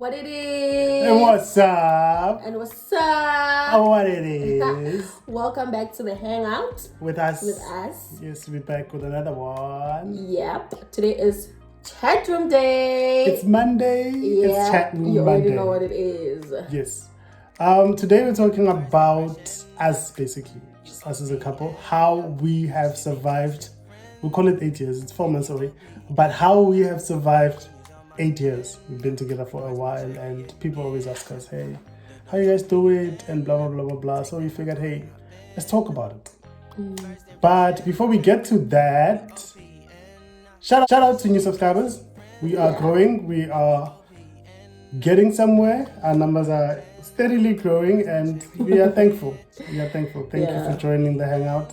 What it is. And what's up? And what's up? What it is. Welcome back to the Hangout. With us. Yes, we're back with another one. Yep. Today is Chatroom Day. It's Monday. Yeah, it's Chatroom Monday. You already know what it is. Yes. Today we're talking about us, basically. Just us as a couple. How we have survived. We call it 8 years. It's 4 months away. But how we have survived 8 years. We've been together for a while, and people always ask us, hey, how you guys do it, and blah blah blah blah blah. So we figured, hey, let's talk about it. But before we get to that, shout out to new subscribers. We are growing. We are getting somewhere. Our numbers are steadily growing, and we are thankful. Thank you for joining the Hangout.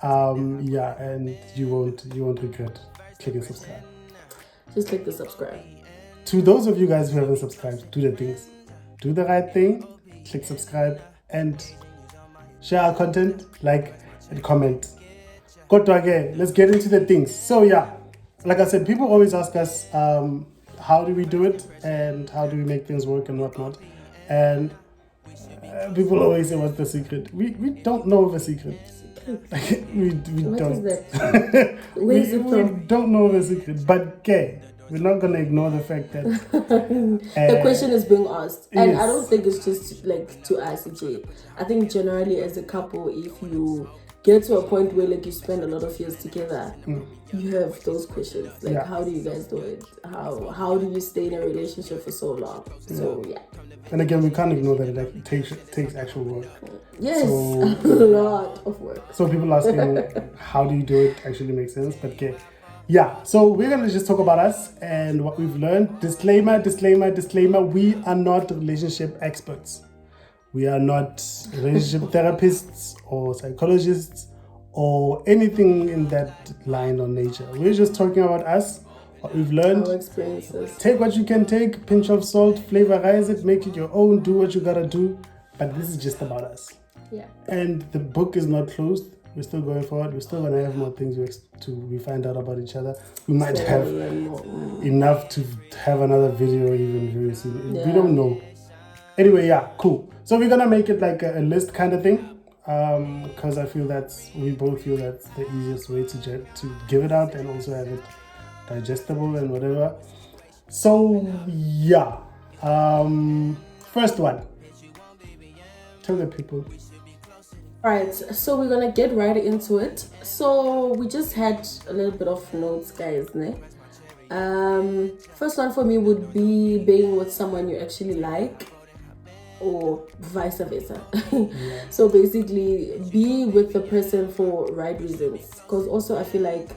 And you won't regret clicking subscribe. Just click the subscribe. To those of you guys who haven't subscribed, do the things. Do the right thing, click subscribe, and share our content, like and comment. Go to again. Let's get into the things. So like I said, people always ask us, how do we do it, and how do we make things work and whatnot. And people always say, what's the secret? We don't know of a secret. we what don't. Is that? we don't know the secret, but okay, we're not gonna ignore the fact that the question is being asked, and yes. I don't think it's just like to us, Jay. I think generally as a couple, if you get to a point where like you spend a lot of years together, you have those questions like how do you guys do it? How do you stay in a relationship for so long? So and again, we can't ignore that it takes actual work. Yes, a lot of work. So people asking, how do you do it actually makes sense. But okay, so we're going to just talk about us and what we've learned. Disclaimer, we are not relationship experts. We are not relationship therapists or psychologists or anything in that line or nature. We're just talking about us, what we've learned, our experiences. Take what you can take, pinch of salt, flavorize it, make it your own, do what you gotta do. But this is just about us. Yeah. And the book is not closed. We're still going forward. We're still gonna have more things we find out about each other. We might have enough to have another video even very soon. We don't know. Anyway, cool. So we're gonna make it like a list kind of thing. Because we both feel that's the easiest way to give it out and also have it digestible and whatever. So first one, tell the people. Alright, so we're gonna get right into it. So we just had a little bit of notes, guys. First one for me would be being with someone you actually like, or vice versa. So basically be with the person for right reasons, because also I feel like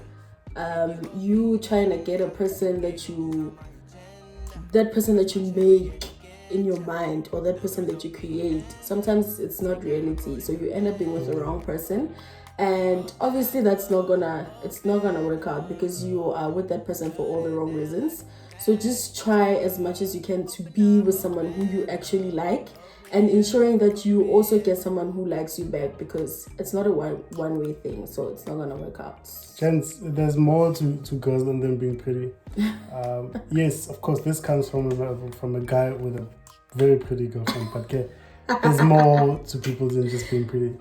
you trying to get a person that you make in your mind, or that person that you create, sometimes it's not reality, so you end up being with the wrong person, and obviously it's not gonna work out because you are with that person for all the wrong reasons. So just try as much as you can to be with someone who you actually like, and ensuring that you also get someone who likes you back, because it's not a one-way thing, so it's not gonna work out. Gents, there's more to girls than them being pretty. Yes, of course, this comes from a guy with a very pretty girlfriend, but there's more to people than just being pretty.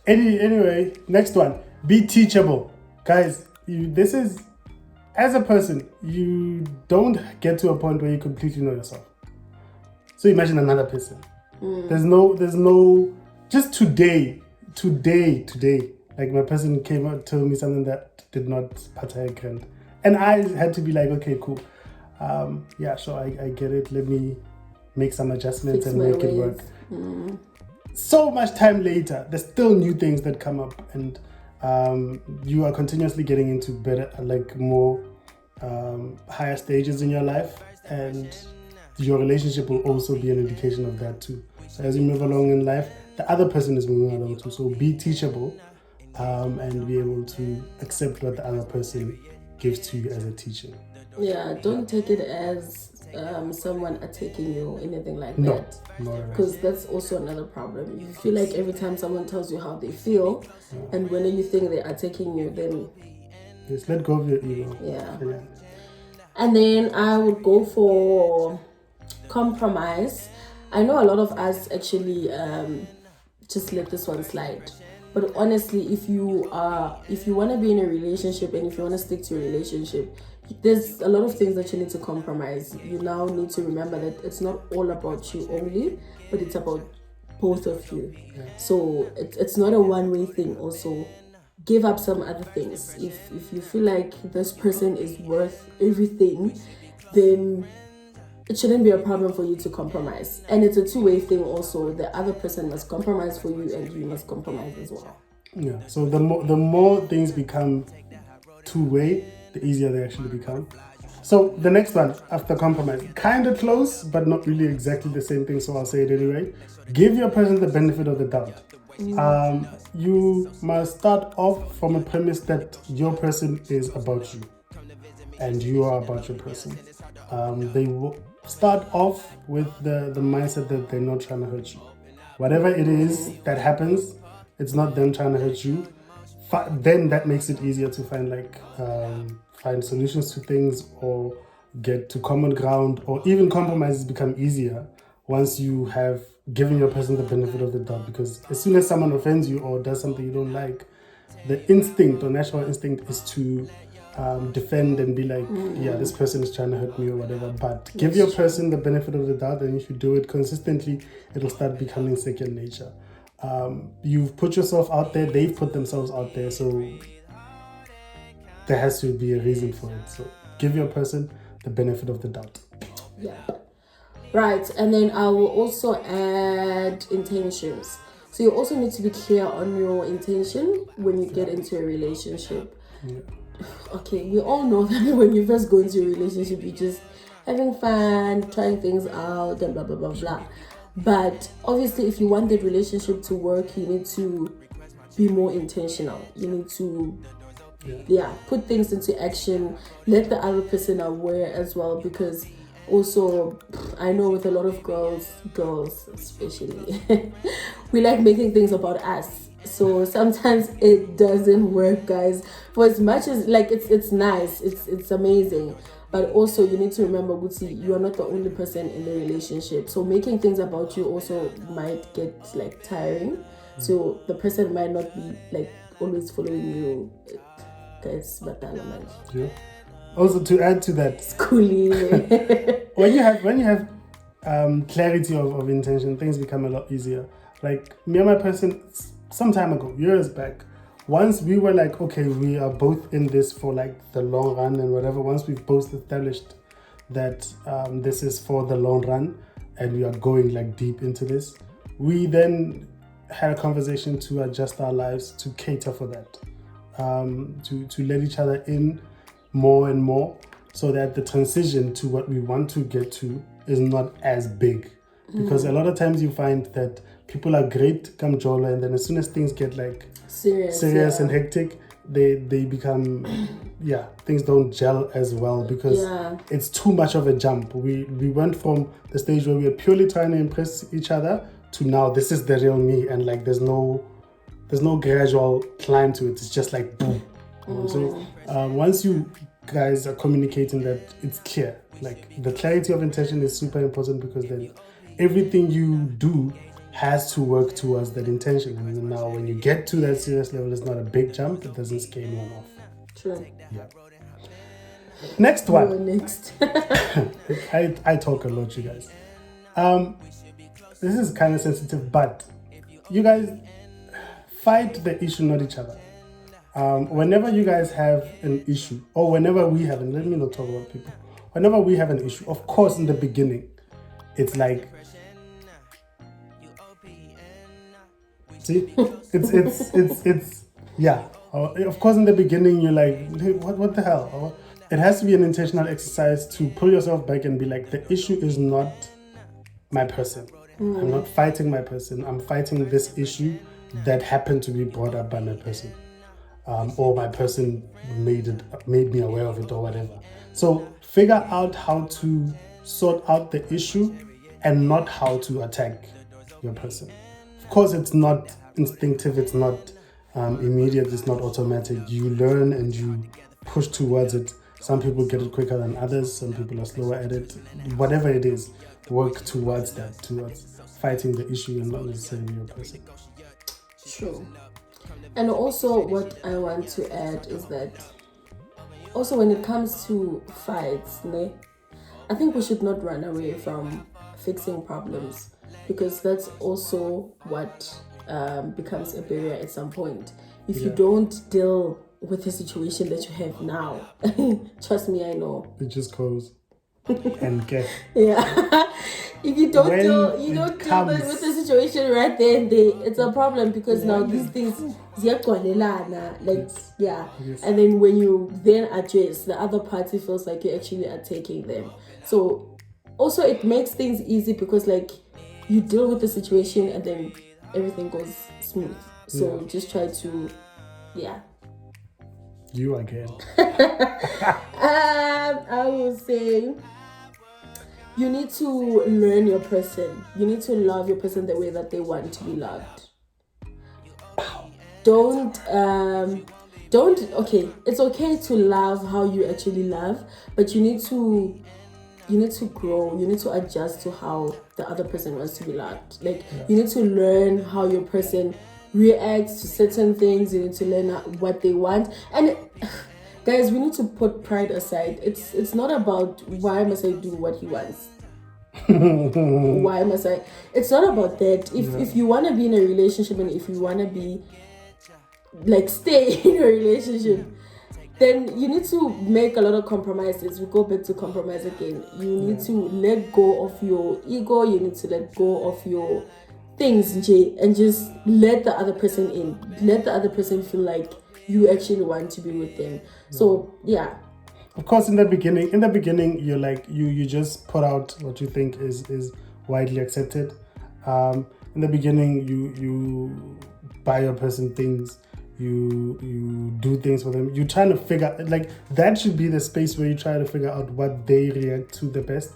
Anyway, next one, be teachable. Guys, this is, as a person, you don't get to a point where you completely know yourself. So imagine another person. There's no, just today, like my person came out, told me something that did not partake, and I had to be like, okay, cool. So I get it. Let me make some adjustments and make it work. So much time later, there's still new things that come up, and you are continuously getting into better, like more higher stages in your life, and your relationship will also be an indication of that too. So as you move along in life, the other person is moving along too. So be teachable, and be able to accept what the other person gives to you as a teacher. Yeah, don't take it as someone attacking you or anything like that. Because that's also another problem. You feel like every time someone tells you how they feel, and when you think they're attacking you, then just let go of your ego. And then I would go for compromise. I know a lot of us actually just let this one slide. But honestly, if you want to be in a relationship and if you want to stick to a relationship, there's a lot of things that you need to compromise. You now need to remember that it's not all about you only, but it's about both of you. So it's not a one-way thing. Also, give up some other things. If you feel like this person is worth everything, then it shouldn't be a problem for you to compromise. And it's a two-way thing also. The other person must compromise for you and you must compromise as well. Yeah. So the more things become two-way, the easier they actually become. So the next one after compromise, kind of close, but not really exactly the same thing. So I'll say it anyway. Give your person the benefit of the doubt. You must start off from a premise that your person is about you and you are about your person. They will start off with the mindset that they're not trying to hurt you. Whatever it is that happens, it's not them trying to hurt you. Then that makes it easier to find solutions to things or get to common ground, or even compromises become easier once you have given your person the benefit of the doubt. Because as soon as someone offends you or does something you don't like, the instinct or natural instinct is to defend and be like, yeah, this person is trying to hurt me or whatever. But give your person the benefit of the doubt, and if you do it consistently, it'll start becoming second nature. You've put yourself out there, they've put themselves out there, so there has to be a reason for it. So give your person the benefit of the doubt. Yeah. Right, and then I will also add intentions. So you also need to be clear on your intention when you get into a relationship. Yeah. Okay, we all know that when you first go into a relationship, you're just having fun, trying things out, and blah, blah, blah, blah. But obviously, if you want that relationship to work, you need to be more intentional. You need to put things into action. Let the other person aware as well, because also I know with a lot of girls especially, we like making things about us. So sometimes it doesn't work, guys. For as much as like it's nice, it's amazing, but also you need to remember, Guti, you are not the only person in the relationship. So making things about you also might get like tiring. So the person might not be like always following you. Guys, batala man. Yeah. Also, to add to that, schooling. when you have clarity of intention, things become a lot easier. Like me and my person, some time ago, years back, once we were like, okay, we are both in this for like the long run and whatever. Once we've both established that this is for the long run and we are going like deep into this, we then had a conversation to adjust our lives to cater for that, to let each other in more and more, so that the transition to what we want to get to is not as big. Because a lot of times you find that people are great come Jolo, and then as soon as things get like serious and hectic, they become things don't gel as well, because it's too much of a jump. We went from the stage where we were purely trying to impress each other to now this is the real me, and like there's no gradual climb to it. It's just like boom. So once you guys are communicating that it's clear, like the clarity of intention is super important, because then everything you do has to work towards that intention. And now when you get to that serious level, it's not a big jump. It doesn't scare anyone off. True. Yeah. Next one. Next. I talk a lot, you guys. This is kind of sensitive, but you guys fight the issue, not each other. Whenever you guys have an issue, or whenever we have, and let me not talk about people, whenever we have an issue, of course, in the beginning, it's like, see, it's yeah. Of course, in the beginning, you're like, hey, what the hell? It has to be an intentional exercise to pull yourself back and be like, the issue is not my person. I'm not fighting my person. I'm fighting this issue that happened to be brought up by my person. Or my person made me aware of it or whatever. So figure out how to sort out the issue and not how to attack your person. Of course, it's not instinctive, it's not immediate, it's not automatic. You learn and you push towards it Some people get it quicker than others. Some people are slower at it. Whatever it is, work towards that, towards fighting the issue and not necessarily your person. True. And also what I want to add is that also when it comes to fights, I think we should not run away from fixing problems, because that's also what becomes a barrier at some point. If you don't deal with the situation that you have now, trust me, I know. It just goes and get. Yeah. If you don't deal with the situation right there and there, it's a problem, because now these things yes. And then when you then address, the other party feels like you actually are taking them. So also it makes things easy, because like you deal with the situation and then everything goes smooth. So just try to You again. I will say you need to learn your person. You need to love your person the way that they want to be loved. Okay, it's okay to love how you actually love, but you need to grow. You need to adjust to how the other person wants to be loved. You need to learn how your person reacts to certain things. You need to learn what they want. And guys, we need to put pride aside. It's not about why must I do what he wants. Why must I? It's not about that. If you want to be in a relationship, and if you want to be stay in a relationship, then you need to make a lot of compromises. We go back to compromise again. You need to let go of your ego. You need to let go of your things, and just let the other person in. Let the other person feel like you actually want to be with them. So of course, in the beginning, you're like you just put out what you think is widely accepted. In the beginning, you buy your person things. You do things for them. You're trying to figure that should be the space where you try to figure out what they react to the best,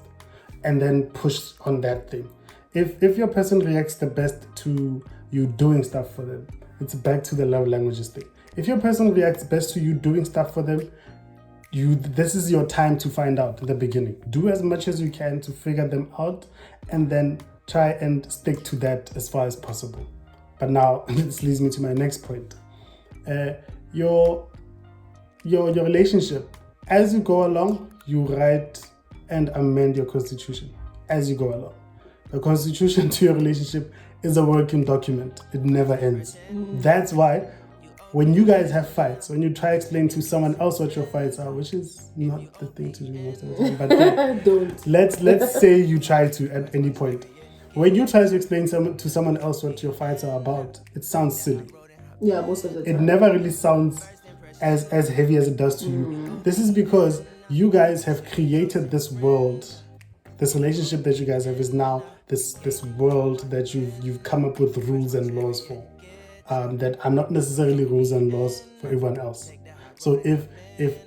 and then push on that thing. If your person reacts the best to you doing stuff for them, it's back to the love languages thing. If your person reacts best to you doing stuff for them, this is your time to find out in the beginning. Do as much as you can to figure them out, and then try and stick to that as far as possible. But now this leads me to my next point. Your relationship, as you go along, you write and amend your constitution as you go along. The constitution to your relationship is a working document. It never ends. That's why when you guys have fights, when you try to explain to someone else what your fights are, which is not the thing to do most of the time, but don't. Let's say you try to at any point. When you try to explain to someone else what your fights are about, it sounds silly. Yeah, most of the time. It never really sounds as heavy as it does to you. This is because you guys have created this world. This relationship that you guys have is now this world that you've come up with rules and laws for. That are not necessarily rules and laws for everyone else. So if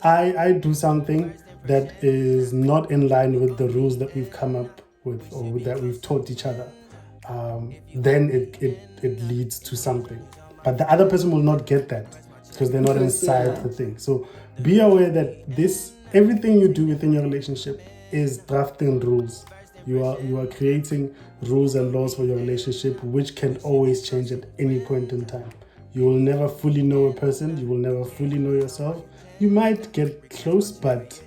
I do something that is not in line with the rules that we've come up with or that we've taught each other, then it leads to something. But the other person will not get that because they're not inside the thing. So be aware that everything you do within your relationship is drafting rules. You are creating rules and laws for your relationship, which can always change at any point in time. You will never fully know a person. You will never fully know yourself. You might get close, but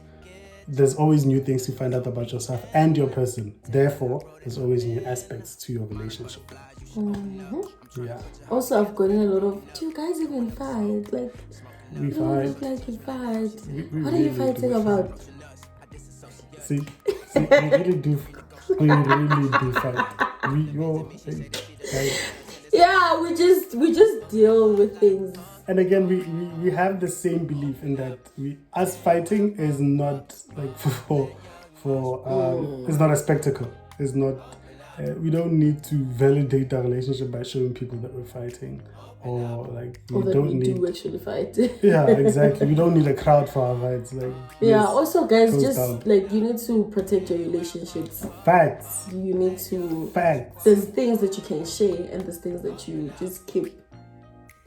there's always new things to find out about yourself and your person. Therefore, there's always new aspects to your relationship. Yeah. Also, I've gotten a lot of, do you guys even fight? We you fight. don't look like you fight. What are really you fighting about? See, we really do. We really do fight. Yeah, we just deal with things. And again, we have the same belief in that us fighting is not for it's not a spectacle. It's not. We don't need to validate our relationship by showing people that we're fighting, or we do actually fight. Yeah, exactly. We don't need a crowd for our fights. Also, guys, just you need to protect your relationships. Facts. You need to. Facts. There's things that you can share, and there's things that you just keep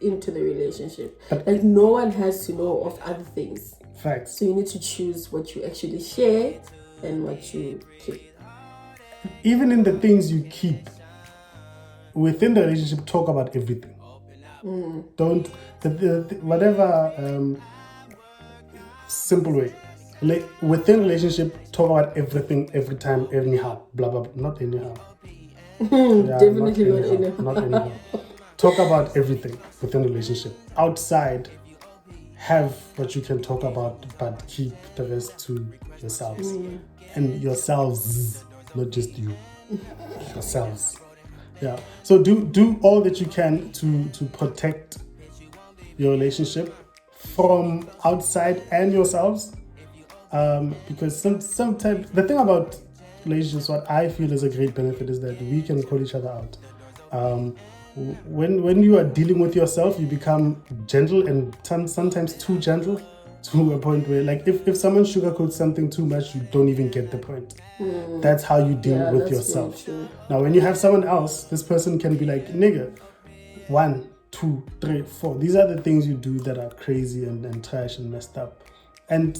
into the relationship. No one has to know of other things. Facts. So you need to choose what you actually share and what you keep. Even in the things you keep within the relationship, talk about everything. Don't whatever simple way. Like within relationship, talk about everything every time, anyhow. Blah blah. Not anyhow. Yeah, Definitely not anyhow. Not anyhow. Talk about everything within the relationship. Outside, have what you can talk about, but keep the rest to yourselves. And yourselves, not just you. Yourselves. Yeah. So do all that you can to protect your relationship from outside and yourselves. Because sometimes the thing about relationships, what I feel is a great benefit is that we can call each other out. When you are dealing with yourself, you become gentle and sometimes too gentle to a point where, like, if someone sugarcoats something too much, you don't even get the point. That's how you deal with yourself. Now, when you have someone else, this person can be like, nigga, 1, 2, 3, 4. These are the things you do that are crazy and trash and messed up. And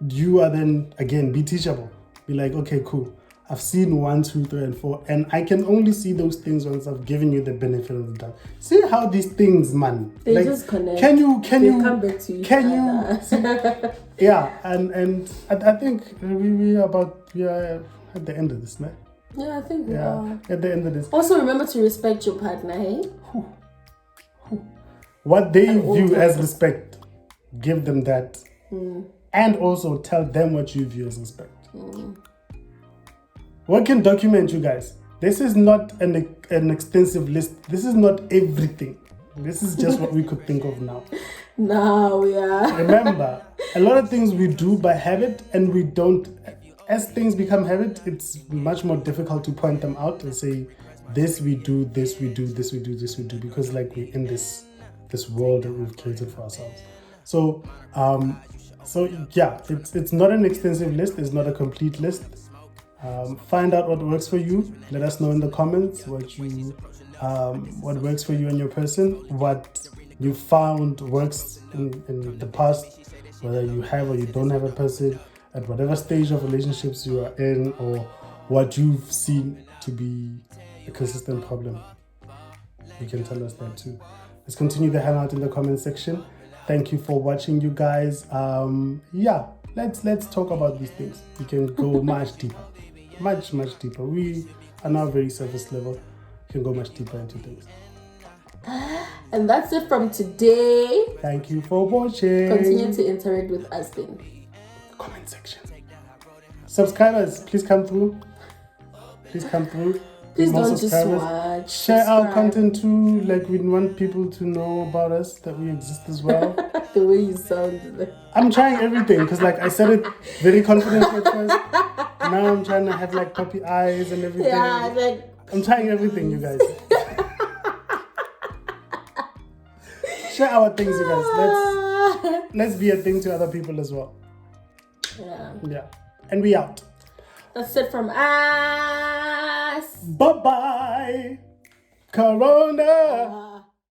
you are then, again, be teachable. Be like, okay, cool. I've seen 1, 2, 3, and 4, and I can only see those things once I've given you the benefit of the doubt. See how these things, man. They just connect. Can you come back to each other. Yeah, and I think we are at the end of this, man. Yeah, I think we are. At the end of this. Also, remember to respect your partner, hey? What they view as respect, give them that. And also tell them what you view as respect. What can document you guys? This is not an extensive list. This is not everything. This is just what we could think of now. Now, yeah. Remember, a lot of things we do by habit, and we don't. As things become habit, it's much more difficult to point them out and say, this we do, this we do, this we do, this we do, because like we're in this world that we've created for ourselves. So yeah, it's not an extensive list. It's not a complete list. Find out what works for you. Let us know in the comments what works for you and your person, what you found works in the past, whether you have or you don't have a person, at whatever stage of relationships you are in, or what you've seen to be a consistent problem. You can tell us that too. Let's continue the hangout in the comment section. Thank you for watching, you guys. Yeah, let's talk about these things. We can go much deeper. Much deeper. We are now very surface level. You can go much deeper into things. And that's it from today. Thank you for watching. Continue to interact with us then. Comment section. Subscribers, please come through. Please come through. Please don't just watch. Share our content too. Like, we want people to know about us, that we exist as well. The way you sound. I'm trying everything because, like, I said it very confidently at first. Now I'm trying to have like puppy eyes and everything. Yeah, like I'm trying everything, you guys. Share our things, you guys. Let's be a thing to other people as well. Yeah. And we out. That's it from us. Bye-bye. Corona.